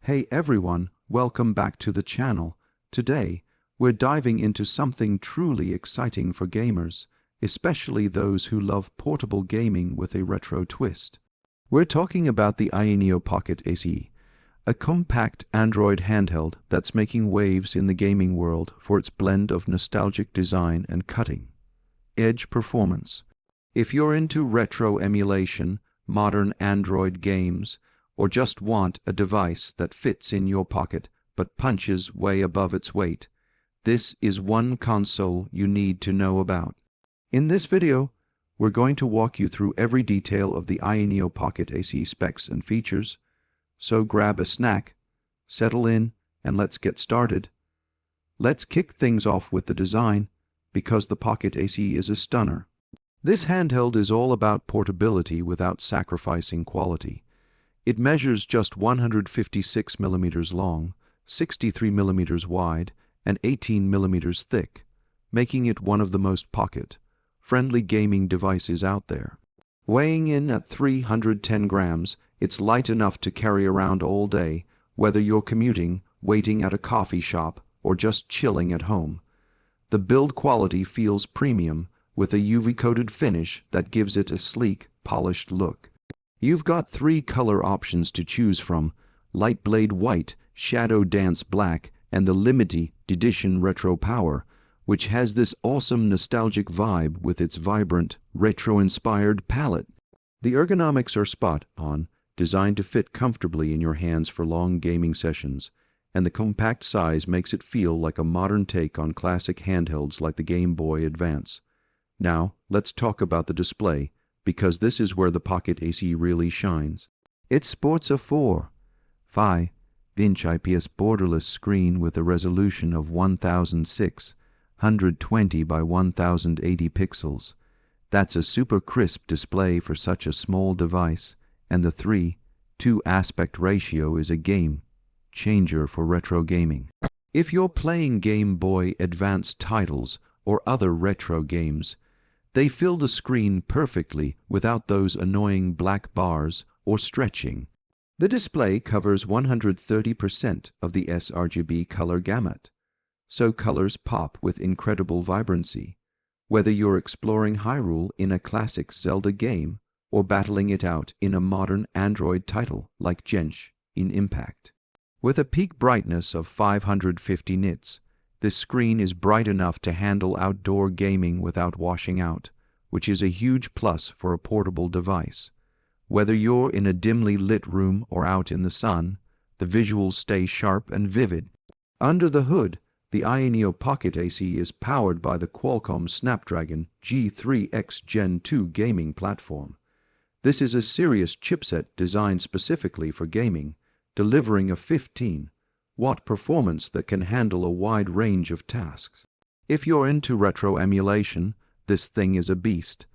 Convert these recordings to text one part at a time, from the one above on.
Hey everyone, welcome back to the channel. Today, we're diving into something truly exciting for gamers, especially those who love portable gaming with a retro twist. We're talking about the AYANEO Pocket SE, a compact Android handheld that's making waves in the gaming world for its blend of nostalgic design and cutting-edge performance. If you're into retro emulation, modern Android games, or just want a device that fits in your pocket but punches way above its weight, this is one console you need to know about. In this video, we're going to walk you through every detail of the AYANEO Pocket SE specs and features, so grab a snack, settle in, and let's get started. Let's kick things off with the design, because the Pocket SE is a stunner. This handheld is all about portability without sacrificing quality. It measures just 156 millimeters long, 63 millimeters wide, and 18 millimeters thick, making it one of the most pocket-friendly gaming devices out there. Weighing in at 310 grams, it's light enough to carry around all day, whether you're commuting, waiting at a coffee shop, or just chilling at home. The build quality feels premium, with a UV-coated finish that gives it a sleek, polished look. You've got 3 color options to choose from: Light Blade White, Shadow Dance Black, and the limited edition Retro Power, which has this awesome nostalgic vibe with its vibrant, retro-inspired palette. The ergonomics are spot on, designed to fit comfortably in your hands for long gaming sessions, and the compact size makes it feel like a modern take on classic handhelds like the Game Boy Advance. Now, let's talk about the display, because this is where the Pocket SE really shines. It sports a 4.5-inch IPS borderless screen with a resolution of 1620 by 1080 pixels. That's a super crisp display for such a small device, and the 3:2 aspect ratio is a game changer for retro gaming. If you're playing Game Boy Advance titles or other retro games, they fill the screen perfectly without those annoying black bars or stretching. The display covers 130% of the sRGB color gamut, so colors pop with incredible vibrancy, whether you're exploring Hyrule in a classic Zelda game or battling it out in a modern Android title like Genshin Impact. With a peak brightness of 550 nits, this screen is bright enough to handle outdoor gaming without washing out, which is a huge plus for a portable device. Whether you're in a dimly lit room or out in the sun, the visuals stay sharp and vivid. Under the hood, the AYANEO Pocket SE is powered by the Qualcomm Snapdragon G3X Gen 2 gaming platform. This is a serious chipset designed specifically for gaming, delivering a 15-watt performance that can handle a wide range of tasks. If you're into retro emulation, this thing is a beast.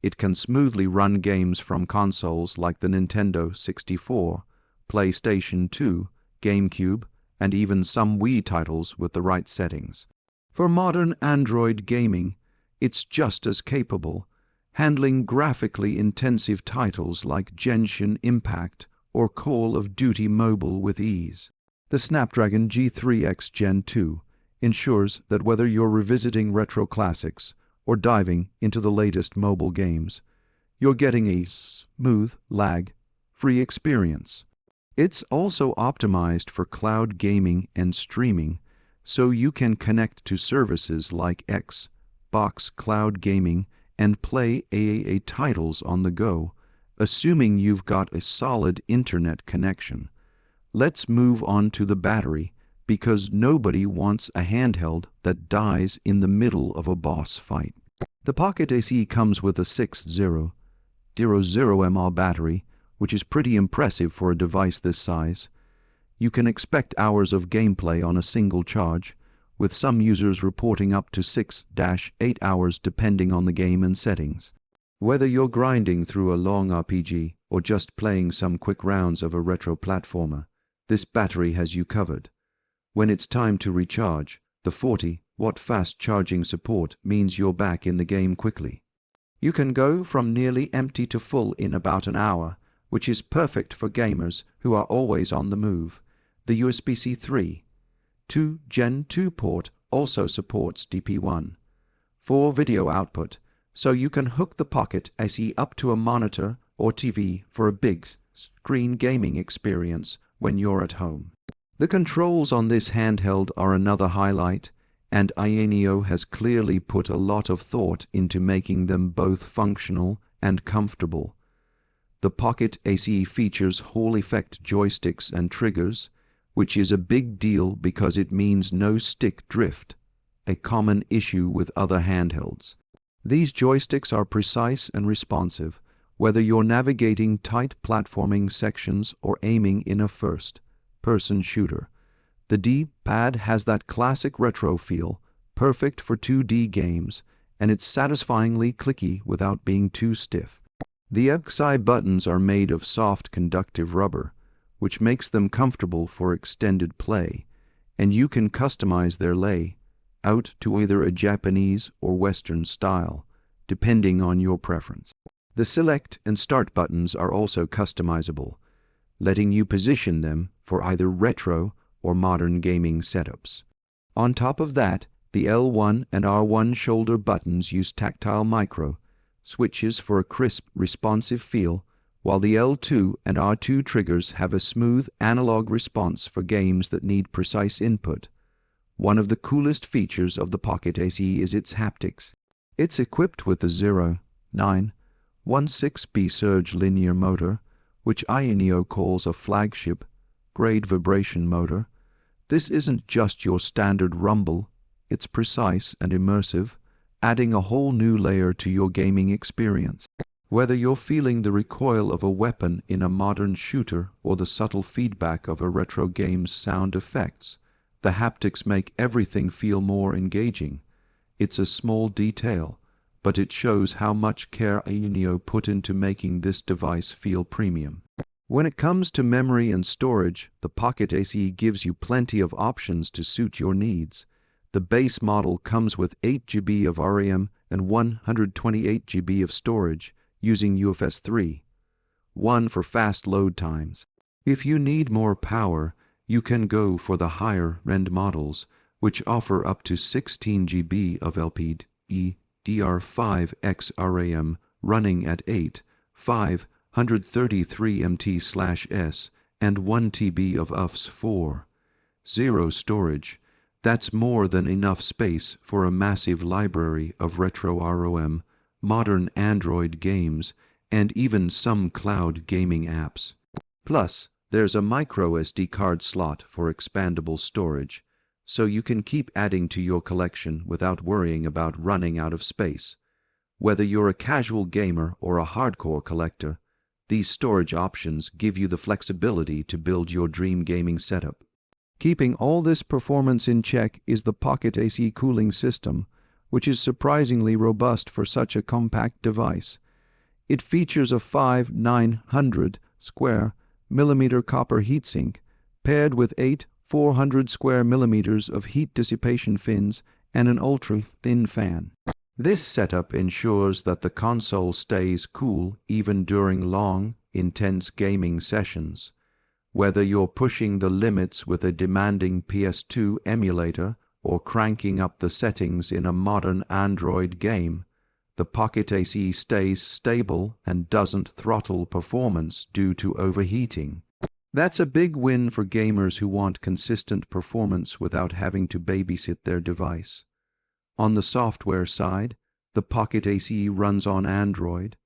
It can smoothly run games from consoles like the Nintendo 64, PlayStation 2, GameCube, and even some Wii titles with the right settings. For modern Android gaming, it's just as capable, handling graphically intensive titles like Genshin Impact or Call of Duty Mobile with ease. The Snapdragon G3X Gen 2 ensures that whether you're revisiting retro classics or diving into the latest mobile games, you're getting a smooth, lag-free experience. It's also optimized for cloud gaming and streaming, so you can connect to services like Xbox Cloud Gaming and play AAA titles on the go, assuming you've got a solid internet connection. Let's move on to the battery, because nobody wants a handheld that dies in the middle of a boss fight. The Pocket SE comes with a 6000 mAh battery, which is pretty impressive for a device this size. You can expect hours of gameplay on a single charge, with some users reporting up to 6-8 hours depending on the game and settings. Whether you're grinding through a long RPG or just playing some quick rounds of a retro platformer, this battery has you covered. When it's time to recharge, the 40-watt fast charging support means you're back in the game quickly. You can go from nearly empty to full in about an hour, which is perfect for gamers who are always on the move. The USB-C 3.2 Gen 2 port also supports DP1 for video output, so you can hook the Pocket SE up to a monitor or TV for a big screen gaming experience when you're at home. The controls on this handheld are another highlight, and AYANEO has clearly put a lot of thought into making them both functional and comfortable. The Pocket SE features Hall-effect joysticks and triggers, which is a big deal because it means no stick drift, a common issue with other handhelds. These joysticks are precise and responsive, whether you're navigating tight platforming sections or aiming in a first-person shooter. The D-pad has that classic retro feel, perfect for 2D games, and it's satisfyingly clicky without being too stiff. The XI buttons are made of soft conductive rubber, which makes them comfortable for extended play, and you can customize their layout to either a Japanese or Western style, depending on your preference. The Select and Start buttons are also customizable, letting you position them for either retro or modern gaming setups. On top of that, the L1 and R1 shoulder buttons use tactile micro switches for a crisp, responsive feel, while the L2 and R2 triggers have a smooth analog response for games that need precise input. One of the coolest features of the Pocket SE is its haptics. It's equipped with the 0916B Surge linear motor, which AYANEO calls a flagship-grade vibration motor. This isn't just your standard rumble, it's precise and immersive, adding a whole new layer to your gaming experience. Whether you're feeling the recoil of a weapon in a modern shooter or the subtle feedback of a retro game's sound effects, the haptics make everything feel more engaging. It's a small detail, but it shows how much care AYANEO put into making this device feel premium. When it comes to memory and storage, the Pocket SE gives you plenty of options to suit your needs. The base model comes with 8 GB of RAM and 128 GB of storage using UFS 3.1 for fast load times. If you need more power, you can go for the higher-end models, which offer up to 16 GB of LPDDR5X RAM running at 8,533 MT/s and 1 TB of UFS 4.0 storage. That's more than enough space for a massive library of retro ROM, modern Android games, and even some cloud gaming apps. Plus, there's a micro SD card slot for expandable storage, so you can keep adding to your collection without worrying about running out of space. Whether you're a casual gamer or a hardcore collector, these storage options give you the flexibility to build your dream gaming setup. Keeping all this performance in check is the Pocket SE cooling system, which is surprisingly robust for such a compact device. It features a 5900 square millimeter copper heatsink, paired with 8 400 square millimeters of heat dissipation fins and an ultra-thin fan. This setup ensures that the console stays cool even during long, intense gaming sessions. Whether you're pushing the limits with a demanding PS2 emulator or cranking up the settings in a modern Android game, the Pocket SE stays stable and doesn't throttle performance due to overheating. That's a big win for gamers who want consistent performance without having to babysit their device. On the software side, the Pocket SE runs on Android,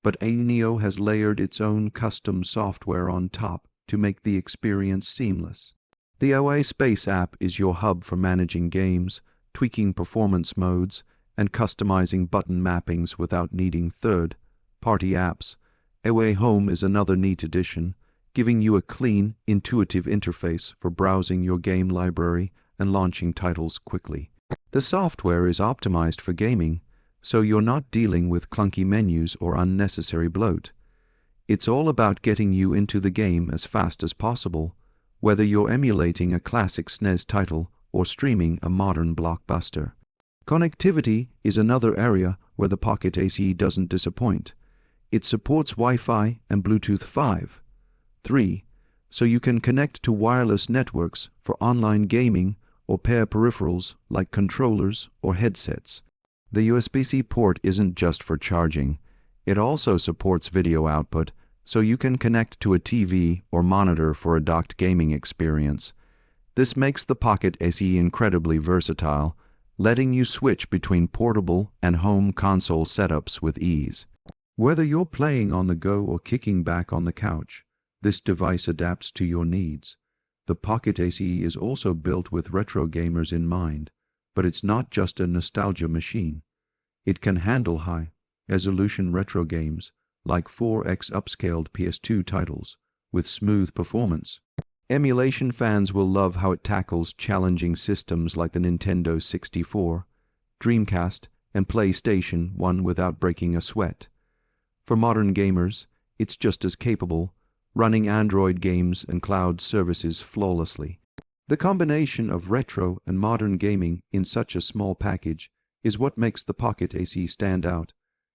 but AYANEO has layered its own custom software on top to make the experience seamless. The OA Space app is your hub for managing games, tweaking performance modes, and customizing button mappings without needing third-party apps. AOA Home is another neat addition, giving you a clean, intuitive interface for browsing your game library and launching titles quickly. The software is optimized for gaming, so you're not dealing with clunky menus or unnecessary bloat. It's all about getting you into the game as fast as possible, whether you're emulating a classic SNES title or streaming a modern blockbuster. Connectivity is another area where the Pocket SE doesn't disappoint. It supports Wi-Fi and Bluetooth 5.3, so you can connect to wireless networks for online gaming or pair peripherals like controllers or headsets. The USB-C port isn't just for charging. It also supports video output, so you can connect to a TV or monitor for a docked gaming experience. This makes the Pocket SE incredibly versatile, letting you switch between portable and home console setups with ease. Whether you're playing on the go or kicking back on the couch, this device adapts to your needs. The Pocket SE is also built with retro gamers in mind, but it's not just a nostalgia machine. It can handle high-resolution retro games like 4X upscaled PS2 titles with smooth performance. Emulation fans will love how it tackles challenging systems like the Nintendo 64, Dreamcast, and PlayStation 1 without breaking a sweat. For modern gamers, it's just as capable, running Android games and cloud services flawlessly. The combination of retro and modern gaming in such a small package is what makes the Pocket SE stand out.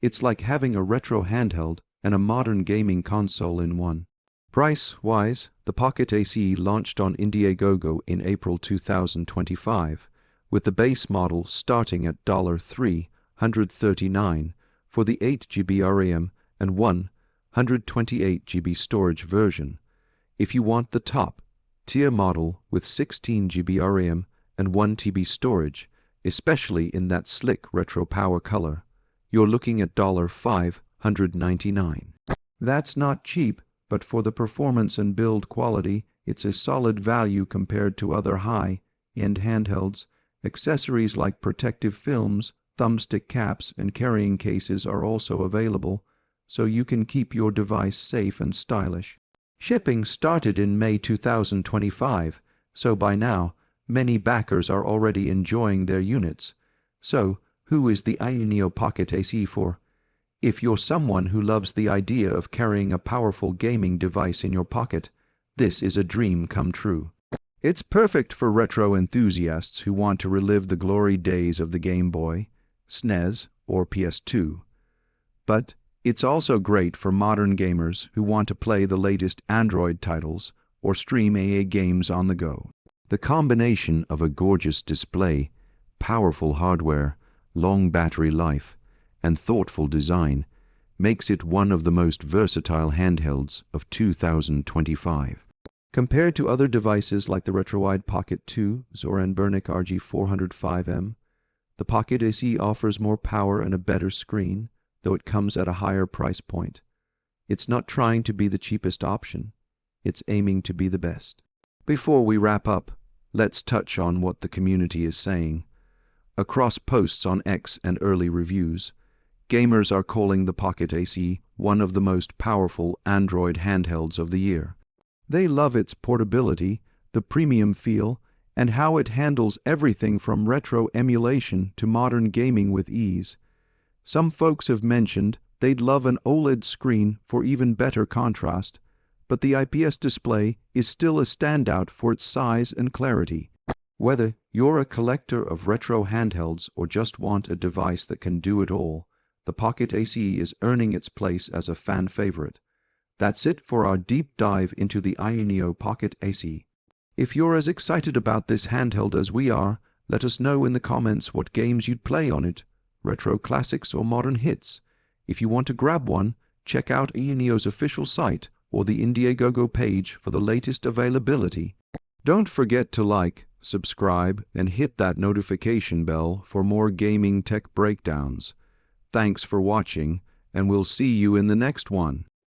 It's like having a retro handheld and a modern gaming console in one. Price-wise, the Pocket SE launched on Indiegogo in April 2025, with the base model starting at $339 for the 8GB RAM and 128GB storage version. If you want the top-tier model with 16GB RAM and 1TB storage, especially in that slick retro power color, you're looking at $599. That's not cheap, but for the performance and build quality, it's a solid value compared to other high-end handhelds. Accessories like protective films, thumbstick caps, and carrying cases are also available, so you can keep your device safe and stylish. Shipping started in May 2025, so by now, many backers are already enjoying their units. So, who is the AYANEO Pocket SE for? If you're someone who loves the idea of carrying a powerful gaming device in your pocket, this is a dream come true. It's perfect for retro enthusiasts who want to relive the glory days of the Game Boy, SNES, or PS2. But it's also great for modern gamers who want to play the latest Android titles or stream AA games on the go. The combination of a gorgeous display, powerful hardware, long battery life, and thoughtful design makes it one of the most versatile handhelds of 2025. Compared to other devices like the RetroWide Pocket 2 Zoran Bernic RG405M, the Pocket SE offers more power and a better screen, though it comes at a higher price point. It's not trying to be the cheapest option, it's aiming to be the best. Before we wrap up, let's touch on what the community is saying. Across posts on X and early reviews, gamers are calling the Pocket SE one of the most powerful Android handhelds of the year. They love its portability, the premium feel, and how it handles everything from retro emulation to modern gaming with ease. Some folks have mentioned they'd love an OLED screen for even better contrast, but the IPS display is still a standout for its size and clarity. Whether you're a collector of retro handhelds or just want a device that can do it all, the Pocket SE is earning its place as a fan favorite. That's it for our deep dive into the AYANEO Pocket SE. If you're as excited about this handheld as we are, let us know in the comments what games you'd play on it, retro classics or modern hits. If you want to grab one, check out AYANEO's official site or the Indiegogo page for the latest availability. Don't forget to like, subscribe, and hit that notification bell for more gaming tech breakdowns. Thanks for watching, and we'll see you in the next one.